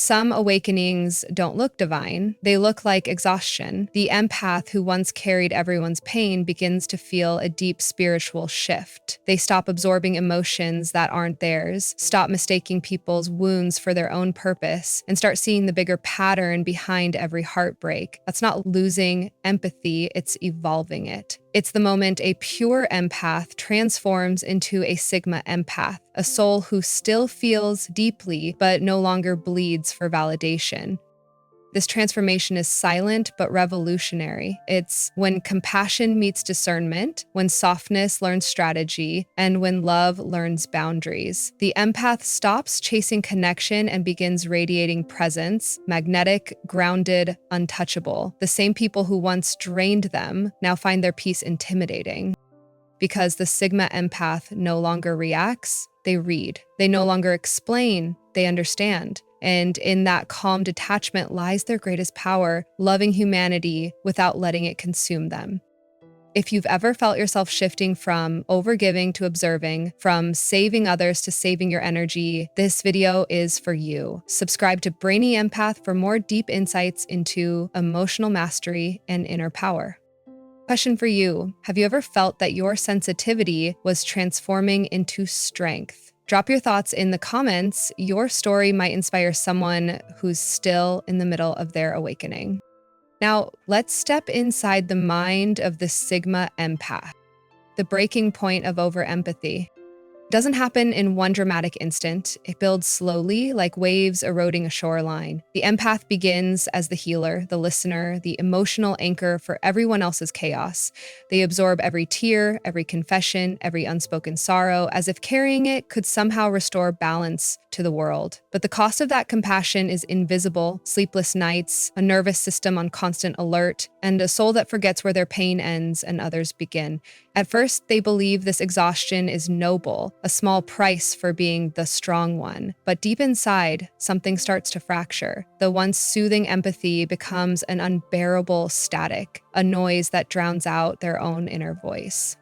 some awakenings don't look divine. They look like exhaustion. The empath who once carried everyone's pain begins to feel a deep spiritual shift. They stop absorbing emotions that aren't theirs, stop mistaking people's wounds for their own purpose, and start seeing the bigger pattern behind every heartbreak. That's not losing empathy, it's evolving it. It's the moment a pure empath transforms into a Sigma Empath, a soul who still feels deeply but no longer bleeds for validation. This transformation is silent but revolutionary. It's when compassion meets discernment, when softness learns strategy, and when love learns boundaries. The empath stops chasing connection and begins radiating presence, magnetic, grounded, untouchable. The same people who once drained them now find their peace intimidating. Because the Sigma Empath no longer reacts, they read. They no longer explain, they understand. And in that calm detachment lies their greatest power, loving humanity without letting it consume them. If you've ever felt yourself shifting from overgiving to observing, from saving others to saving your energy, this video is for you. Subscribe to Brainy Empath for more deep insights into emotional mastery and inner power. Question for you: have you ever felt that your sensitivity was transforming into strength? Drop your thoughts in the comments. Your story might inspire someone who's still in the middle of their awakening. Now, let's step inside the mind of the Sigma Empath, the breaking point of over-empathy. It doesn't happen in one dramatic instant. It builds slowly, like waves eroding a shoreline. The empath begins as the healer, the listener, the emotional anchor for everyone else's chaos. They absorb every tear, every confession, every unspoken sorrow, as if carrying it could somehow restore balance to the world. But the cost of that compassion is invisible: sleepless nights, a nervous system on constant alert, and a soul that forgets where their pain ends and others begin. At first, they believe this exhaustion is noble, a small price for being the strong one. But deep inside, something starts to fracture. The once soothing empathy becomes an unbearable static, a noise that drowns out their own inner voice.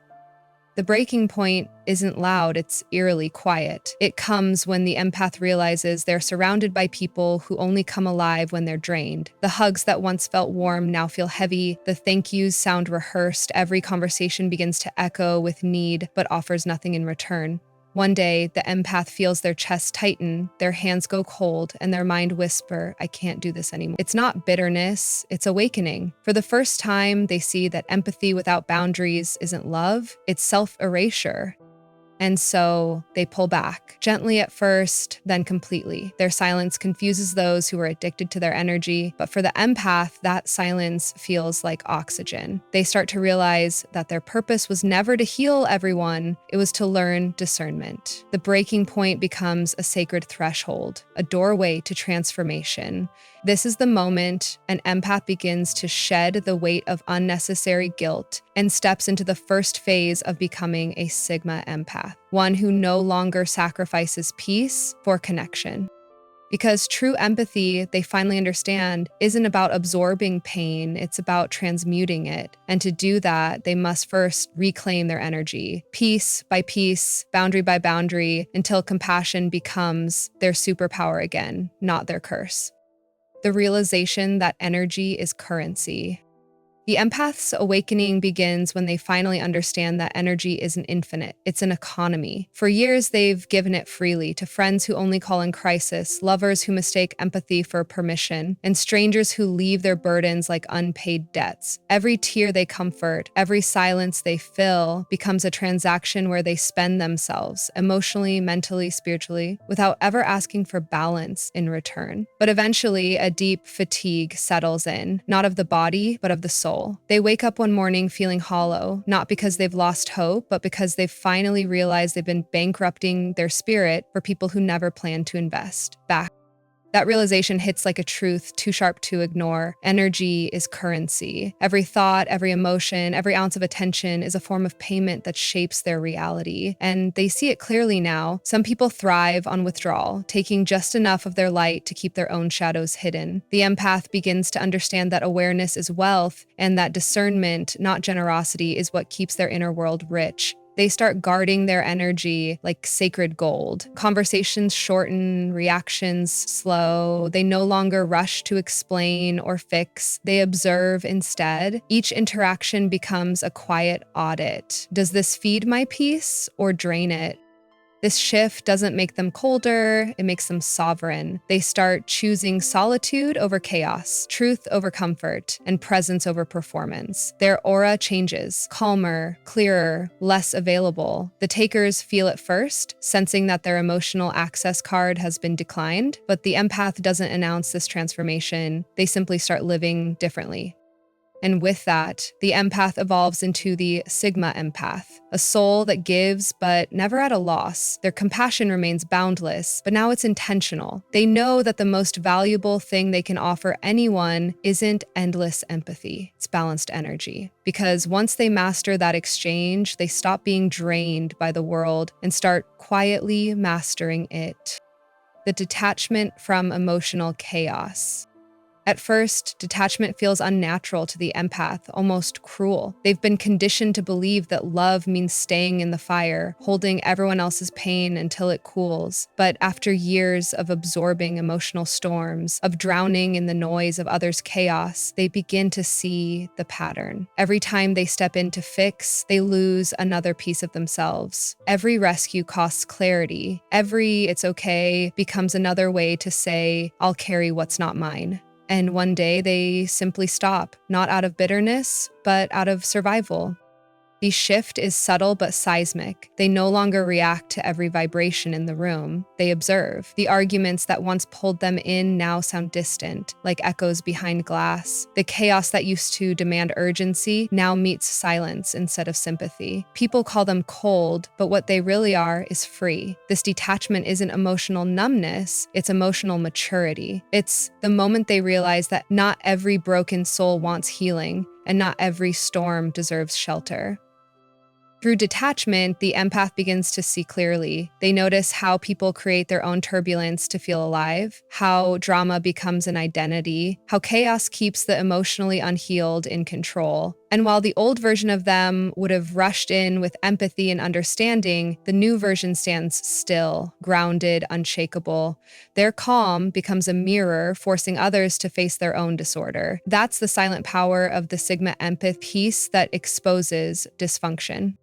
The breaking point isn't loud, it's eerily quiet. It comes when the empath realizes they're surrounded by people who only come alive when they're drained. The hugs that once felt warm now feel heavy, the thank yous sound rehearsed, every conversation begins to echo with need but offers nothing in return. One day, the empath feels their chest tighten, their hands go cold, and their mind whisper, "I can't do this anymore." It's not bitterness, it's awakening. For the first time, they see that empathy without boundaries isn't love, it's self-erasure. And so they pull back, gently at first, then completely. Their silence confuses those who are addicted to their energy, but for the empath, that silence feels like oxygen. They start to realize that their purpose was never to heal everyone, it was to learn discernment. The breaking point becomes a sacred threshold, a doorway to transformation. This is the moment an empath begins to shed the weight of unnecessary guilt and steps into the first phase of becoming a Sigma Empath, one who no longer sacrifices peace for connection. Because true empathy, they finally understand, isn't about absorbing pain, it's about transmuting it. And to do that, they must first reclaim their energy, piece by piece, boundary by boundary, until compassion becomes their superpower again, not their curse. The realization that energy is currency. The empath's awakening begins when they finally understand that energy isn't infinite, it's an economy. For years, they've given it freely to friends who only call in crisis, lovers who mistake empathy for permission, and strangers who leave their burdens like unpaid debts. Every tear they comfort, every silence they fill becomes a transaction where they spend themselves, emotionally, mentally, spiritually, without ever asking for balance in return. But eventually, a deep fatigue settles in, not of the body, but of the soul. They wake up one morning feeling hollow, not because they've lost hope, but because they've finally realized they've been bankrupting their spirit for people who never planned to invest back. That realization hits like a truth too sharp to ignore. Energy is currency. Every thought, every emotion, every ounce of attention is a form of payment that shapes their reality. And they see it clearly now. Some people thrive on withdrawal, taking just enough of their light to keep their own shadows hidden. The empath begins to understand that awareness is wealth and that discernment, not generosity, is what keeps their inner world rich. They start guarding their energy like sacred gold. Conversations shorten, reactions slow. They no longer rush to explain or fix. They observe instead. Each interaction becomes a quiet audit. Does this feed my peace or drain it? This shift doesn't make them colder, it makes them sovereign. They start choosing solitude over chaos, truth over comfort, and presence over performance. Their aura changes, calmer, clearer, less available. The takers feel it first, sensing that their emotional access card has been declined, but the empath doesn't announce this transformation. They simply start living differently. And with that, the empath evolves into the Sigma Empath, a soul that gives but never at a loss. Their compassion remains boundless, but now it's intentional. They know that the most valuable thing they can offer anyone isn't endless empathy, it's balanced energy. Because once they master that exchange, they stop being drained by the world and start quietly mastering it. The detachment from emotional chaos. At first, detachment feels unnatural to the empath, almost cruel. They've been conditioned to believe that love means staying in the fire, holding everyone else's pain until it cools. But after years of absorbing emotional storms, of drowning in the noise of others' chaos, they begin to see the pattern. Every time they step in to fix, they lose another piece of themselves. Every rescue costs clarity. Every "it's okay" becomes another way to say, "I'll carry what's not mine." And one day they simply stop, not out of bitterness, but out of survival. The shift is subtle but seismic. They no longer react to every vibration in the room. They observe. The arguments that once pulled them in now sound distant, like echoes behind glass. The chaos that used to demand urgency now meets silence instead of sympathy. People call them cold, but what they really are is free. This detachment isn't emotional numbness, it's emotional maturity. It's the moment they realize that not every broken soul wants healing, and not every storm deserves shelter. Through detachment, the empath begins to see clearly. They notice how people create their own turbulence to feel alive, how drama becomes an identity, how chaos keeps the emotionally unhealed in control. And while the old version of them would have rushed in with empathy and understanding, the new version stands still, grounded, unshakable. Their calm becomes a mirror, forcing others to face their own disorder. That's the silent power of the Sigma Empath piece that exposes dysfunction.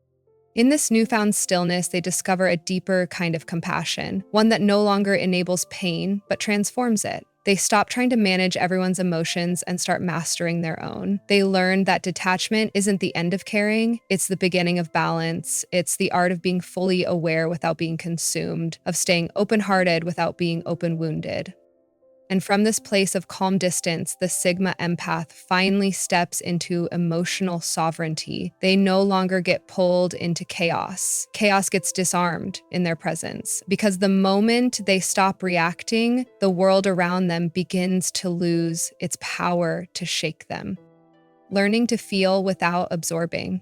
In this newfound stillness, they discover a deeper kind of compassion, one that no longer enables pain, but transforms it. They stop trying to manage everyone's emotions and start mastering their own. They learn that detachment isn't the end of caring, it's the beginning of balance. It's the art of being fully aware without being consumed, of staying open-hearted without being open-wounded. And from this place of calm distance, the Sigma Empath finally steps into emotional sovereignty. They no longer get pulled into chaos. Chaos gets disarmed in their presence, because the moment they stop reacting, the world around them begins to lose its power to shake them. Learning to feel without absorbing.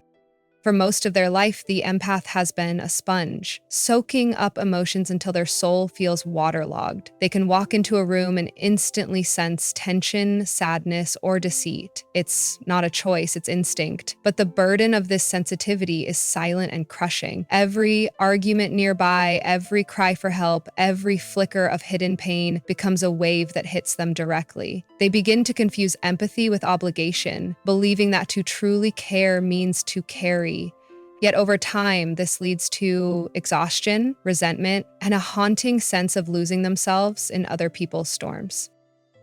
For most of their life, the empath has been a sponge, soaking up emotions until their soul feels waterlogged. They can walk into a room and instantly sense tension, sadness, or deceit. It's not a choice, it's instinct. But the burden of this sensitivity is silent and crushing. Every argument nearby, every cry for help, every flicker of hidden pain becomes a wave that hits them directly. They begin to confuse empathy with obligation, believing that to truly care means to carry. Yet over time, this leads to exhaustion, resentment, and a haunting sense of losing themselves in other people's storms.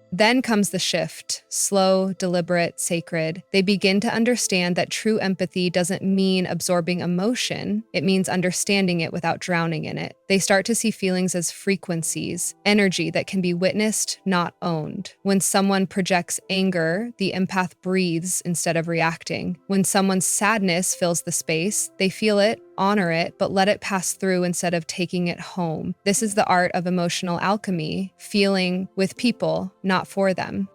Then comes the shift, slow, deliberate, sacred. They begin to understand that true empathy doesn't mean absorbing emotion, it means understanding it without drowning in it. They start to see feelings as frequencies, energy that can be witnessed, not owned. When someone projects anger, the empath breathes instead of reacting. When someone's sadness fills the space, they feel it, honor it, but let it pass through instead of taking it home. This is the art of emotional alchemy, feeling with people, not for them.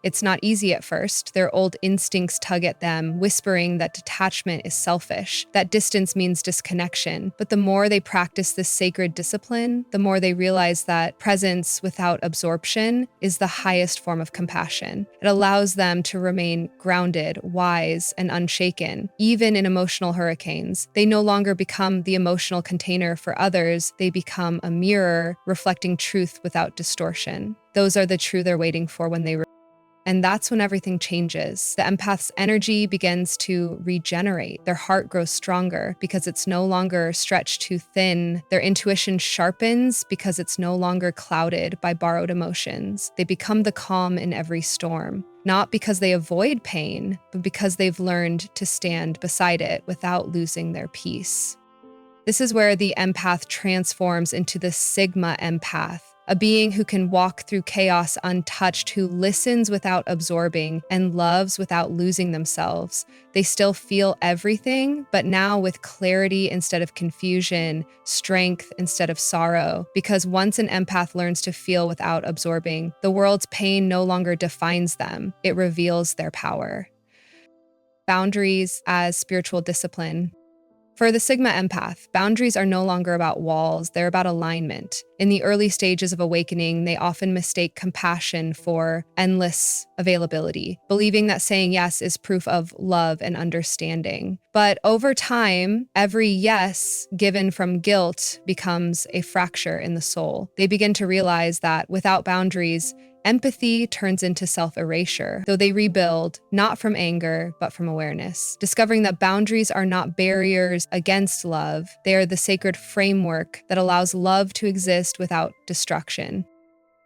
It's not easy at first. Their old instincts tug at them, whispering that detachment is selfish, that distance means disconnection. But the more they practice this sacred discipline, the more they realize that presence without absorption is the highest form of compassion. It allows them to remain grounded, wise, and unshaken. Even in emotional hurricanes, they no longer become the emotional container for others, they become a mirror reflecting truth without distortion. Those are the true they're waiting for when they and that's when everything changes. The empath's energy begins to regenerate. Their heart grows stronger because it's no longer stretched too thin. Their intuition sharpens because it's no longer clouded by borrowed emotions. They become the calm in every storm, not because they avoid pain, but because they've learned to stand beside it without losing their peace. This is where the empath transforms into the Sigma Empath, a being who can walk through chaos untouched, who listens without absorbing and loves without losing themselves. They still feel everything, but now with clarity instead of confusion, strength instead of sorrow. Because once an empath learns to feel without absorbing, the world's pain no longer defines them, it reveals their power. Boundaries as spiritual discipline. For the Sigma Empath, boundaries are no longer about walls, they're about alignment. In the early stages of awakening, they often mistake compassion for endless availability, believing that saying yes is proof of love and understanding. But over time, every yes given from guilt becomes a fracture in the soul. They begin to realize that without boundaries, empathy turns into self-erasure, though they rebuild, not from anger, but from awareness, discovering that boundaries are not barriers against love. They are the sacred framework that allows love to exist without destruction.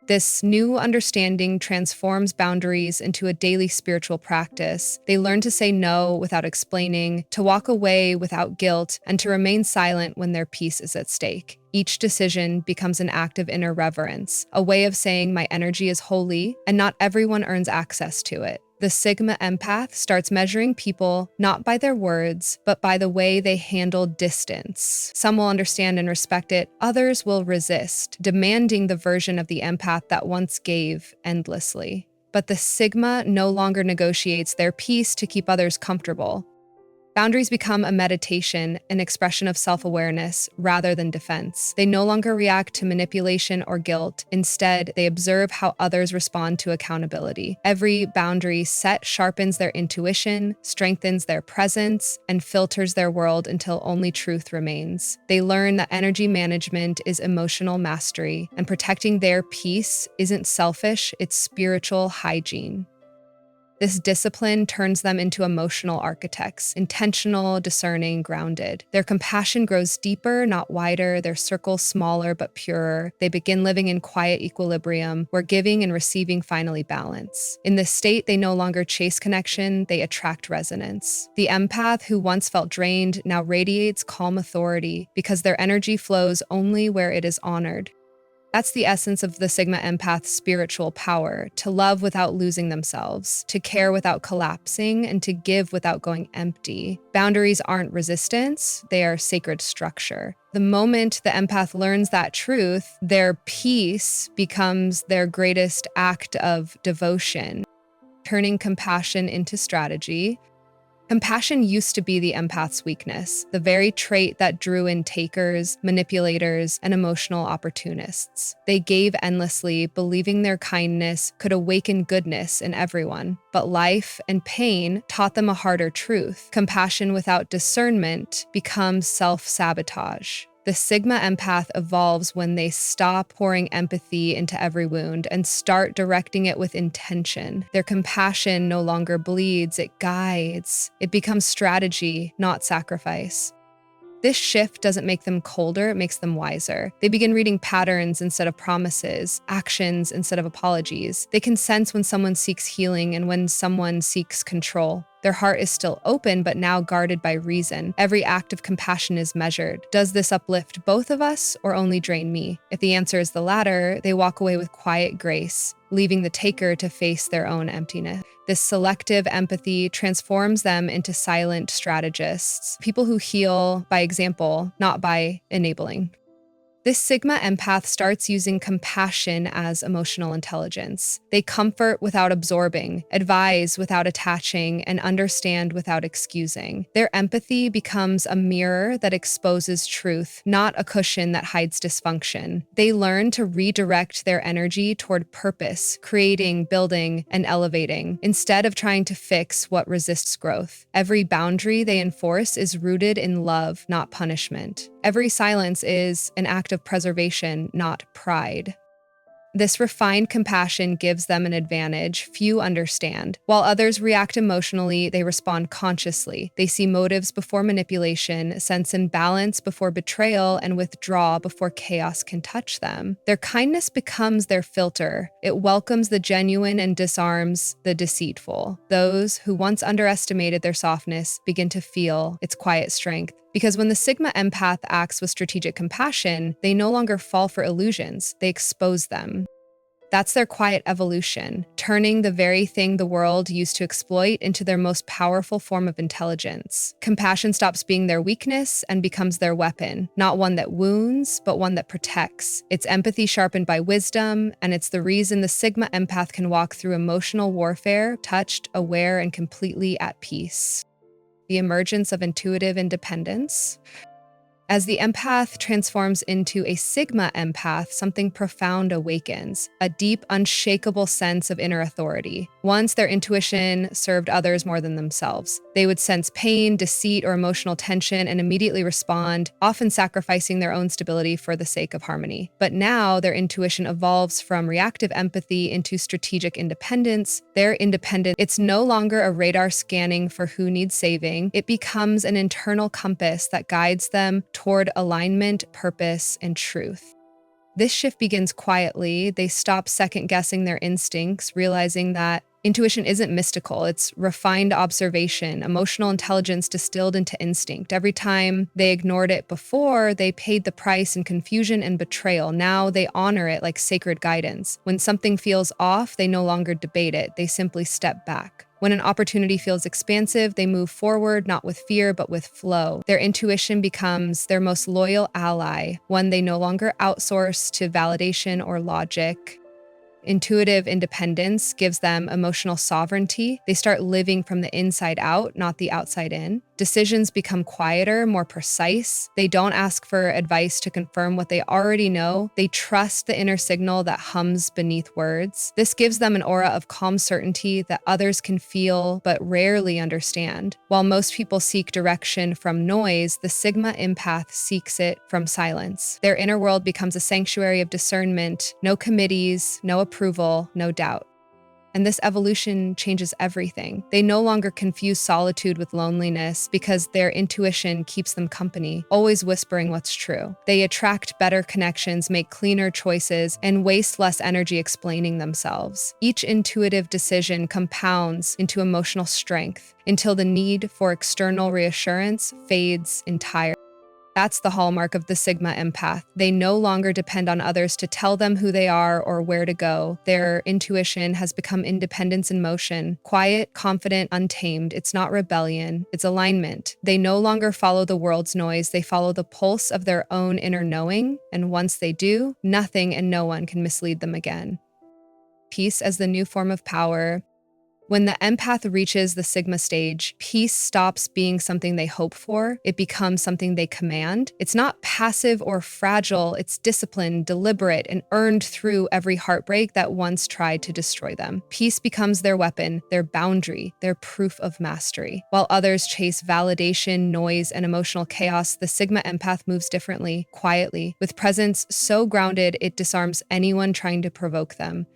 This new understanding transforms boundaries into a daily spiritual practice. They learn to say no without explaining, to walk away without guilt, and to remain silent when their peace is at stake. Each decision becomes an act of inner reverence, a way of saying my energy is holy, and not everyone earns access to it. The Sigma Empath starts measuring people not by their words, but by the way they handle distance. Some will understand and respect it, others will resist, demanding the version of the empath that once gave endlessly. But the Sigma no longer negotiates their peace to keep others comfortable. Boundaries become a meditation, an expression of self-awareness rather than defense. They no longer react to manipulation or guilt. Instead, they observe how others respond to accountability. Every boundary set sharpens their intuition, strengthens their presence, and filters their world until only truth remains. They learn that energy management is emotional mastery, and protecting their peace isn't selfish, it's spiritual hygiene. This discipline turns them into emotional architects, intentional, discerning, grounded. Their compassion grows deeper, not wider, their circle smaller but purer. They begin living in quiet equilibrium, where giving and receiving finally balance. In this state, they no longer chase connection, they attract resonance. The empath who once felt drained now radiates calm authority because their energy flows only where it is honored. That's the essence of the Sigma Empath's spiritual power, to love without losing themselves, to care without collapsing, and to give without going empty. Boundaries aren't resistance, they are sacred structure. The moment the empath learns that truth, their peace becomes their greatest act of devotion, turning compassion into strategy. Compassion used to be the empath's weakness, the very trait that drew in takers, manipulators, and emotional opportunists. They gave endlessly, believing their kindness could awaken goodness in everyone. But life and pain taught them a harder truth. Compassion without discernment becomes self-sabotage. The Sigma Empath evolves when they stop pouring empathy into every wound and start directing it with intention. Their compassion no longer bleeds, it guides. It becomes strategy, not sacrifice. This shift doesn't make them colder, it makes them wiser. They begin reading patterns instead of promises, actions instead of apologies. They can sense when someone seeks healing and when someone seeks control. Their heart is still open, but now guarded by reason. Every act of compassion is measured. Does this uplift both of us or only drain me? If the answer is the latter, they walk away with quiet grace, leaving the taker to face their own emptiness. This selective empathy transforms them into silent strategists, people who heal by example, not by enabling. This Sigma empath starts using compassion as emotional intelligence. They comfort without absorbing, advise without attaching, and understand without excusing. Their empathy becomes a mirror that exposes truth, not a cushion that hides dysfunction. They learn to redirect their energy toward purpose, creating, building, and elevating, instead of trying to fix what resists growth. Every boundary they enforce is rooted in love, not punishment. Every silence is an act of preservation, not pride. This refined compassion gives them an advantage few understand. While others react emotionally, they respond consciously. They see motives before manipulation, sense imbalance before betrayal, and withdraw before chaos can touch them. Their kindness becomes their filter. It welcomes the genuine and disarms the deceitful. Those who once underestimated their softness begin to feel its quiet strength. Because when the Sigma empath acts with strategic compassion, they no longer fall for illusions, they expose them. That's their quiet evolution, turning the very thing the world used to exploit into their most powerful form of intelligence. Compassion stops being their weakness and becomes their weapon, not one that wounds, but one that protects. It's empathy sharpened by wisdom, and it's the reason the Sigma empath can walk through emotional warfare, touched, aware, and completely at peace. The emergence of intuitive independence. As the empath transforms into a Sigma empath, something profound awakens, a deep, unshakable sense of inner authority. Once their intuition served others more than themselves. They would sense pain, deceit, or emotional tension and immediately respond, often sacrificing their own stability for the sake of harmony. But now their intuition evolves from reactive empathy into strategic independence. Their independence, it's no longer a radar scanning for who needs saving. It becomes an internal compass that guides them toward alignment, purpose, and truth. This shift begins quietly. They stop second-guessing their instincts, realizing that intuition isn't mystical. It's refined observation, emotional intelligence distilled into instinct. Every time they ignored it before, they paid the price in confusion and betrayal. Now they honor it like sacred guidance. When something feels off, they no longer debate it. They simply step back. When an opportunity feels expansive, they move forward, not with fear, but with flow. Their intuition becomes their most loyal ally, one they no longer outsource to validation or logic. Intuitive independence gives them emotional sovereignty. They start living from the inside out, not the outside in. Decisions become quieter, more precise. They don't ask for advice to confirm what they already know. They trust the inner signal that hums beneath words. This gives them an aura of calm certainty that others can feel but rarely understand. While most people seek direction from noise, the Sigma empath seeks it from silence. Their inner world becomes a sanctuary of discernment, no committees, no approval, no doubt. And this evolution changes everything. They no longer confuse solitude with loneliness because their intuition keeps them company, always whispering what's true. They attract better connections, make cleaner choices, and waste less energy explaining themselves. Each intuitive decision compounds into emotional strength until the need for external reassurance fades entirely. That's the hallmark of the Sigma empath. They no longer depend on others to tell them who they are or where to go. Their intuition has become independence in motion. Quiet, confident, untamed. It's not rebellion, it's alignment. They no longer follow the world's noise. They follow the pulse of their own inner knowing. And once they do, nothing and no one can mislead them again. Peace as the new form of power. When the empath reaches the Sigma stage, peace stops being something they hope for. It becomes something they command. It's not passive or fragile. It's disciplined, deliberate, and earned through every heartbreak that once tried to destroy them. Peace becomes their weapon, their boundary, their proof of mastery. While others chase validation, noise, and emotional chaos, the Sigma empath moves differently, quietly, with presence so grounded it disarms anyone trying to provoke them.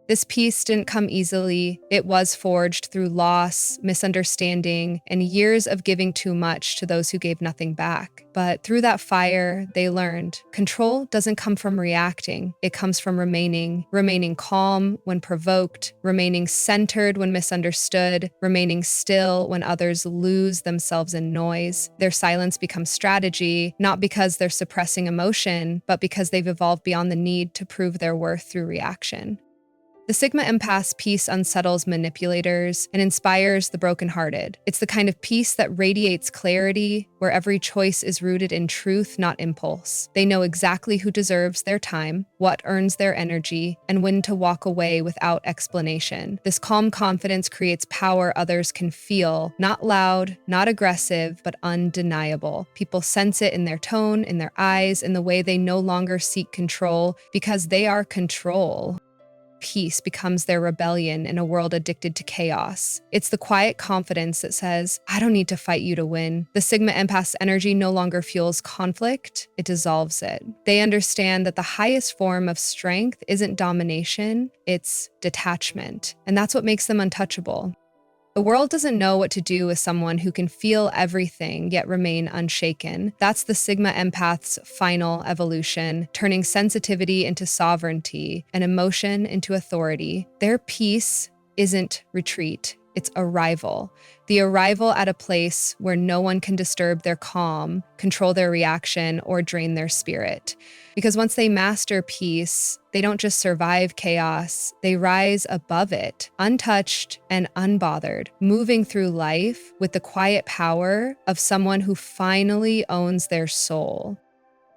This peace didn't come easily. It was forged through loss, misunderstanding, and years of giving too much to those who gave nothing back. But through that fire, they learned control doesn't come from reacting. It comes from remaining calm when provoked, remaining centered when misunderstood, remaining still when others lose themselves in noise. Their silence becomes strategy, not because they're suppressing emotion, but because they've evolved beyond the need to prove their worth through reaction. The Sigma Empath's peace unsettles manipulators and inspires the brokenhearted. It's the kind of peace that radiates clarity, where every choice is rooted in truth, not impulse. They know exactly who deserves their time, what earns their energy, and when to walk away without explanation. This calm confidence creates power others can feel, not loud, not aggressive, but undeniable. People sense it in their tone, in their eyes, in the way they no longer seek control because they are control. Peace becomes their rebellion in a world addicted to chaos. It's the quiet confidence that says, I don't need to fight you to win. The Sigma Empath's energy no longer fuels conflict, it dissolves it. They understand that the highest form of strength isn't domination, it's detachment. And that's what makes them untouchable. The world doesn't know what to do with someone who can feel everything yet remain unshaken. That's the Sigma Empath's final evolution, turning sensitivity into sovereignty and emotion into authority. Their peace isn't retreat, it's arrival. The arrival at a place where no one can disturb their calm, control their reaction, or drain their spirit. Because once they master peace, they don't just survive chaos, they rise above it, untouched and unbothered, moving through life with the quiet power of someone who finally owns their soul.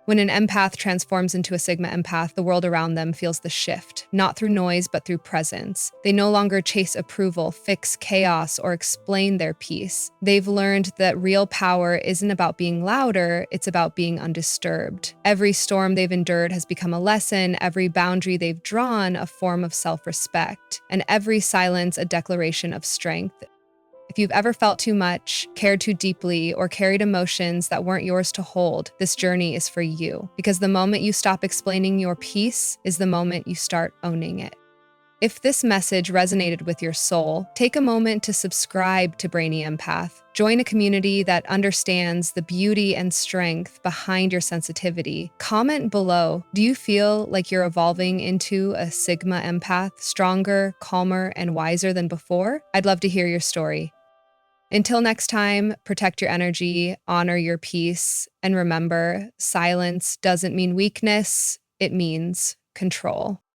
When an empath transforms into a Sigma Empath, the world around them feels the shift, not through noise, but through presence. They no longer chase approval, fix chaos, or explain their peace. They've learned that real power isn't about being louder, it's about being undisturbed. Every storm they've endured has become a lesson, every boundary they've drawn a form of self-respect, and every silence a declaration of strength. If you've ever felt too much, cared too deeply, or carried emotions that weren't yours to hold, this journey is for you. Because the moment you stop explaining your peace is the moment you start owning it. If this message resonated with your soul, take a moment to subscribe to Brainy Empath. Join a community that understands the beauty and strength behind your sensitivity. Comment below, do you feel like you're evolving into a Sigma Empath, stronger, calmer, and wiser than before? I'd love to hear your story. Until next time, protect your energy, honor your peace, and remember, silence doesn't mean weakness, it means control.